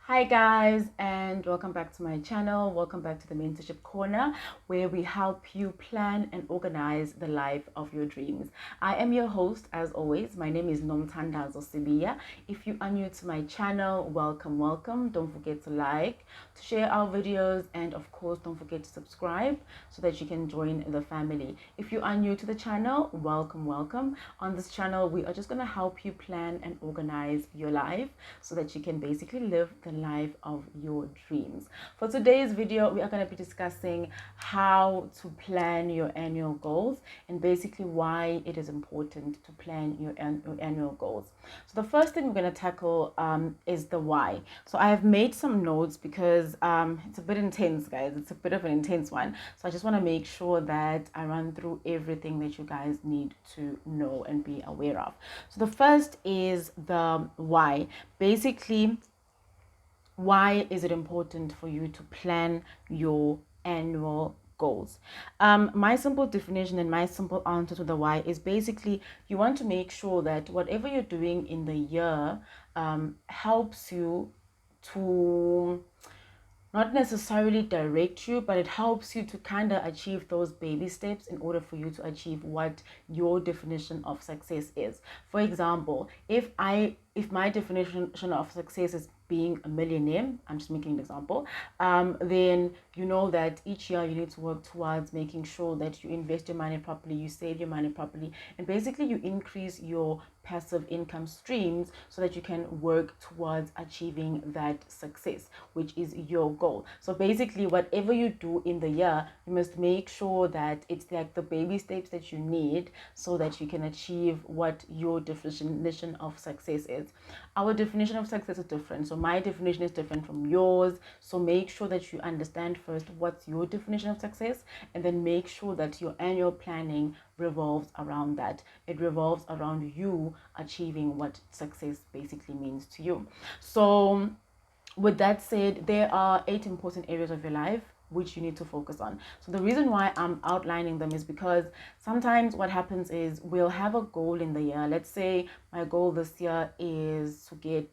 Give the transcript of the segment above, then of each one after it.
Hi guys, and welcome back to my channel. Welcome back to the Mentorship Corner, where we help you plan and organize the life of your dreams. I am your host as always. My name is Nomthandazo Sibiya. If you are new to my channel, welcome. Don't forget to like, to share our videos, and of course don't forget to subscribe so that you can join the family. If you are new to the channel, welcome. On this channel, we are just going to help you plan and organize your life so that you can basically live the life of your dreams. For today's video, we are going to be discussing how to plan your annual goals and basically why it is important to plan your annual goals. So the first thing we're going to tackle is the why. So I have made some notes because it's a bit intense, guys. It's a bit of an intense one. So I just want to make sure that I run through everything that you guys need to know and be aware of. So the first is the why. Basically, why is it important for you to plan your annual goals? My simple definition and my simple answer to the why is basically you want to make sure that whatever you're doing in the year helps you to not necessarily direct you, but it helps you to kind of achieve those baby steps in order for you to achieve what your definition of success is. For example, if my definition of success is being a millionaire, I'm just making an example, then you know that each year you need to work towards making sure that you invest your money properly, you save your money properly, and basically you increase your passive income streams so that you can work towards achieving that success, which is your goal. So basically, whatever you do in the year, you must make sure that it's like the baby steps that you need so that you can achieve what your definition of success is. Our definition of success is different. So my definition is different from yours. So make sure that you understand first what's your definition of success, and then make sure that your annual planning revolves around that. It revolves around you achieving what success basically means to you. So with that said, there are 8 important areas of your life which you need to focus on. So the reason why I'm outlining them is because sometimes what happens is we'll have a goal in the year. Let's say my goal this year is to get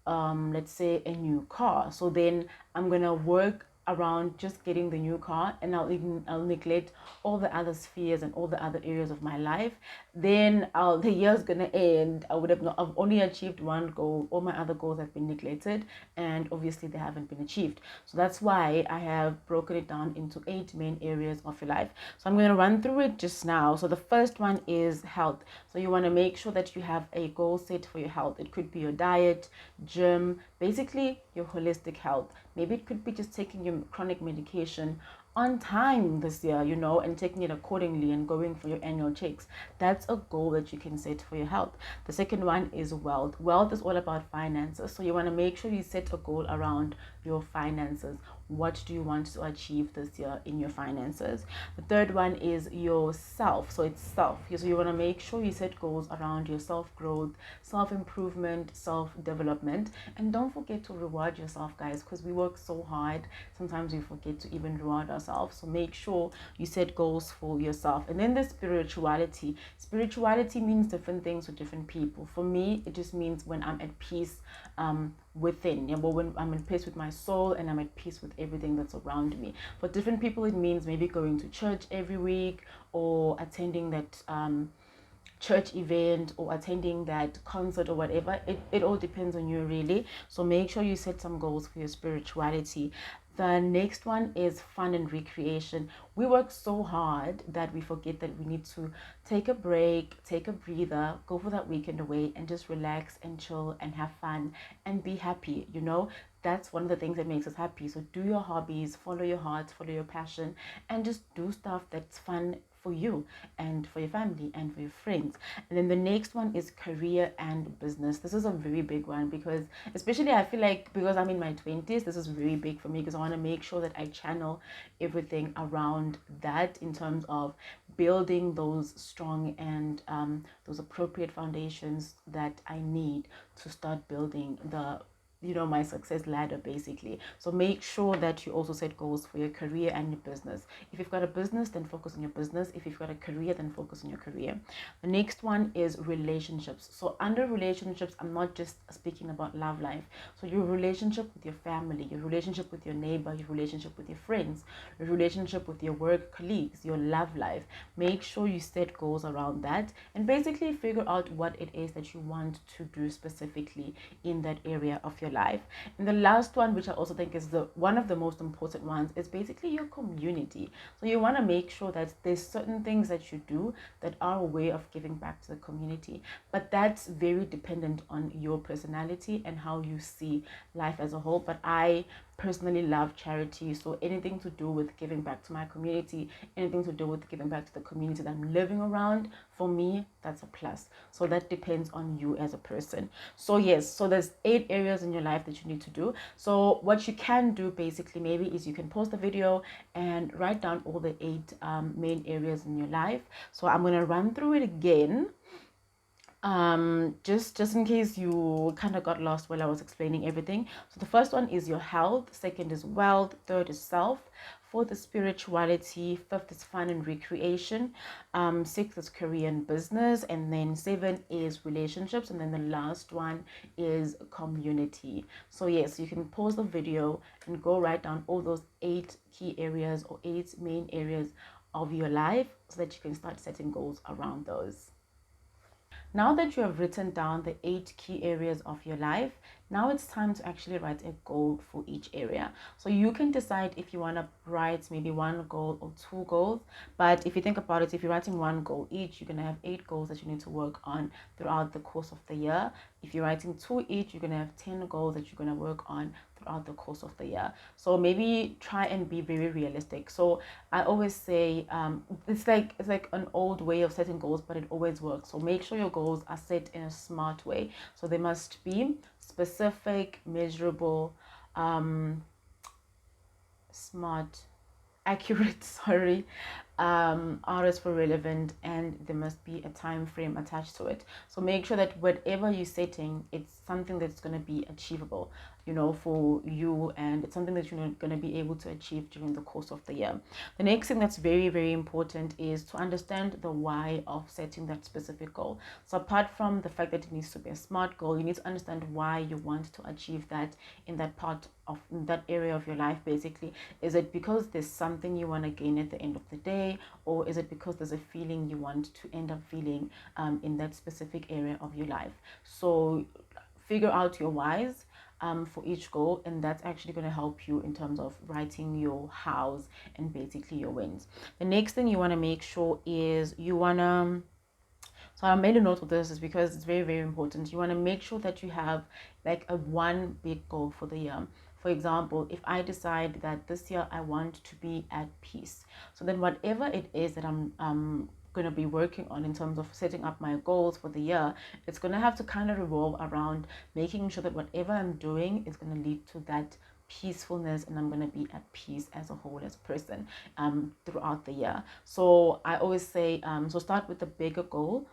let's say a new car. So then I'm gonna work around just getting the new car, and I'll neglect all the other spheres and all the other areas of my life. Then the year's gonna end. I've only achieved one goal. All my other goals have been neglected, and obviously they haven't been achieved. So that's why I have broken it down into 8 main areas of your life. So I'm going to run through it just now. So the first one is health. So you want to make sure that you have a goal set for your health. It could be your diet, gym, basically your holistic health. Maybe it could be just taking your chronic medication on time this year, and taking it accordingly and going for your annual checks. That's a goal that you can set for your health. The second one is wealth. Wealth is all about finances. So you want to make sure you set a goal around your finances. What do you want to achieve this year in your finances? The third one is yourself. So it's self. So you want to make sure you set goals around your self-growth, self-improvement, self-development. And don't forget to reward yourself, guys, because we work so hard. Sometimes we forget to even reward ourselves. So make sure you set goals for yourself. And then there's spirituality. Spirituality means different things to different people. For me, it just means when I'm at peace within, but when I'm at peace with my soul and I'm at peace with everything that's around me. For different people, it means maybe going to church every week, or attending that church event, or attending that concert, or whatever. It all depends on you, really. So make sure you set some goals for your spirituality. The next one is fun and recreation. We work so hard that we forget that we need to take a break, take a breather, go for that weekend away, and just relax and chill and have fun and be happy. That's one of the things that makes us happy. So do your hobbies, follow your heart, follow your passion, and just do stuff that's fun for you and for your family and for your friends. And then the next one is career and business. This is a very big one because, especially, I feel like because I'm in my 20s, this is very big for me because I want to make sure that I channel everything around that in terms of building those strong and those appropriate foundations that I need to start building the my success ladder basically. So make sure that you also set goals for your career and your business. If you've got a business, then focus on your business. If you've got a career, then focus on your career. The next one is relationships. So under relationships, I'm not just speaking about love life. So your relationship with your family, your relationship with your neighbor, your relationship with your friends, your relationship with your work colleagues, your love life. Make sure you set goals around that and basically figure out what it is that you want to do specifically in that area of your life. And the last one, which I also think is the one of the most important ones, is basically your community. So you want to make sure that there's certain things that you do that are a way of giving back to the community, but that's very dependent on your personality and how you see life as a whole. But I personally love charity, so anything to do with giving back to my community, anything to do with giving back to the community that I'm living around, for me, that's a plus. So that depends on you as a person. So yes, so there's 8 areas in your life that you need to do. So what you can do basically maybe is you can pause the video and write down all the 8 main areas in your life. So I'm going to run through it again, just in case you kind of got lost while I was explaining everything. So the first one is your health, second is wealth, third is self, fourth is spirituality, fifth is fun and recreation, sixth is career and business, and then 7 is relationships, and then the last one is community. So yes, you can pause the video and go write down all those 8 key areas or 8 main areas of your life so that you can start setting goals around those. Now that you have written down the 8 key areas of your life, now it's time to actually write a goal for each area. So you can decide if you want to write maybe 1 goal or 2 goals. But if you think about it, if you're writing 1 goal each, you're going to have 8 goals that you need to work on throughout the course of the year. If you're writing 2 each, you're going to have 10 goals that you're going to work on throughout the course of the year. So maybe try and be very realistic. So I always say it's like an old way of setting goals, but it always works. So make sure your goals are set in a smart way. So they must be specific, measurable, smart, accurate, sorry, artists for relevant, and there must be a time frame attached to it. So make sure that whatever you're setting, it's something that's going to be achievable, for you, and it's something that you're going to be able to achieve during the course of the year. The next thing that's very, very important is to understand the why of setting that specific goal. So apart from the fact that it needs to be a smart goal, you need to understand why you want to achieve that in that area of your life. Basically, is it because there's something you want to gain at the end of the day, or is it because there's a feeling you want to end up feeling in that specific area of your life? So figure out your whys for each goal, and that's actually going to help you in terms of writing your hows and basically your wins. The next thing you want to make sure is so I made a note of this is because it's very, very important. You want to make sure that you have like a one big goal for the year. For example, if I decide that this year I want to be at peace, so then whatever it is that I'm going to be working on in terms of setting up my goals for the year, it's going to have to kind of revolve around making sure that whatever I'm doing is going to lead to that peacefulness, and I'm going to be at peace as a whole, as a person, throughout the year. So I always say, so start with the bigger goal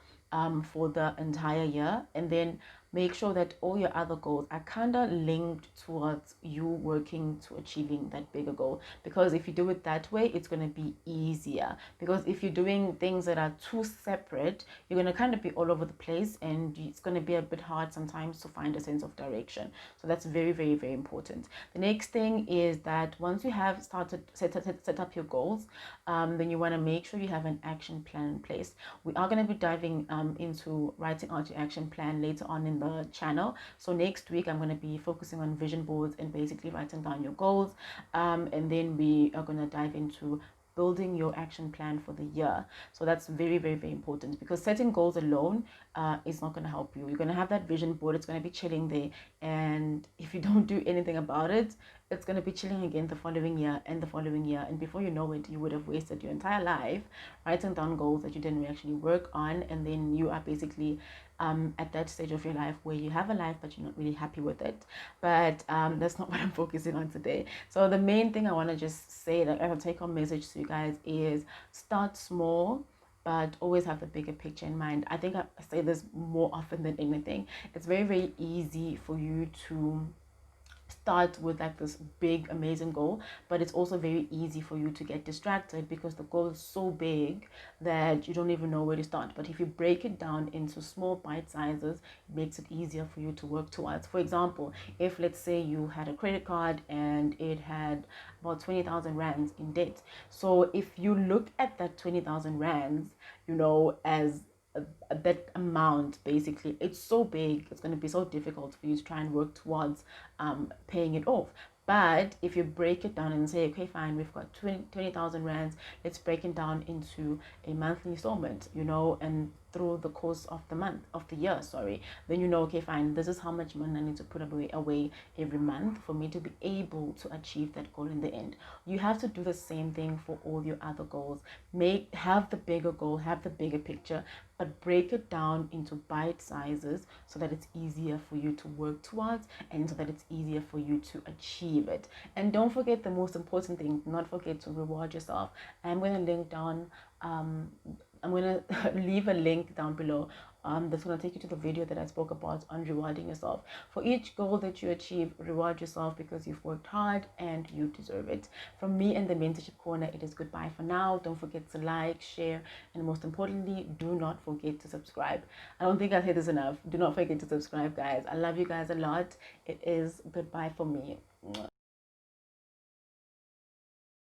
for the entire year, and then make sure that all your other goals are kind of linked towards you working to achieving that bigger goal. Because if you do it that way, it's going to be easier. Because if you're doing things that are too separate, you're going to kind of be all over the place, and it's going to be a bit hard sometimes to find a sense of direction. So that's very, very, very important. The next thing is that once you have started set up your goals, then you want to make sure you have an action plan in place. We are going to be diving into writing out your action plan later on in the channel. So next week I'm going to be focusing on vision boards and basically writing down your goals, and then we are going to dive into building your action plan for the year. So that's very, very, very important, because setting goals alone is not going to help you. You're going to have that vision board, it's going to be chilling there, and if you don't do anything about it, it's going to be chilling again the following year and the following year, and before you know it, you would have wasted your entire life writing down goals that you didn't actually work on, and then you are basically at that stage of your life where you have a life but you're not really happy with it. But that's not what I'm focusing on today. So the main thing I want to just say, that as a take-home message to you guys, is start small, but always have the bigger picture in mind. I think I say this more often than anything. It's very, very easy for you to start with like this big amazing goal, but it's also very easy for you to get distracted because the goal is so big that you don't even know where to start. But if you break it down into small bite sizes, it makes it easier for you to work towards. For example, if let's say you had a credit card and it had about 20,000 rands in debt, so if you look at that 20,000 rands, as that amount, basically it's so big, it's going to be so difficult for you to try and work towards paying it off. But if you break it down and say, okay, fine, we've got 20,000 rands, let's break it down into a monthly installment, and through the course of the year, sorry, then okay, fine, this is how much money I need to put away every month for me to be able to achieve that goal in the end. You have to do the same thing for all your other goals. Have the bigger goal, have the bigger picture, but break it down into bite sizes so that it's easier for you to work towards and so that it's easier for you to achieve it. And don't forget the most important thing, not forget to reward yourself. I'm going to link down I'm going to leave a link down below that's going to take you to the video that I spoke about on rewarding yourself. For each goal that you achieve, reward yourself because you've worked hard and you deserve it. From me and the Mentorship Corner, it is goodbye for now. Don't forget to like, share, and most importantly, do not forget to subscribe. I don't think I've said this enough. Do not forget to subscribe, guys. I love you guys a lot. It is goodbye for me.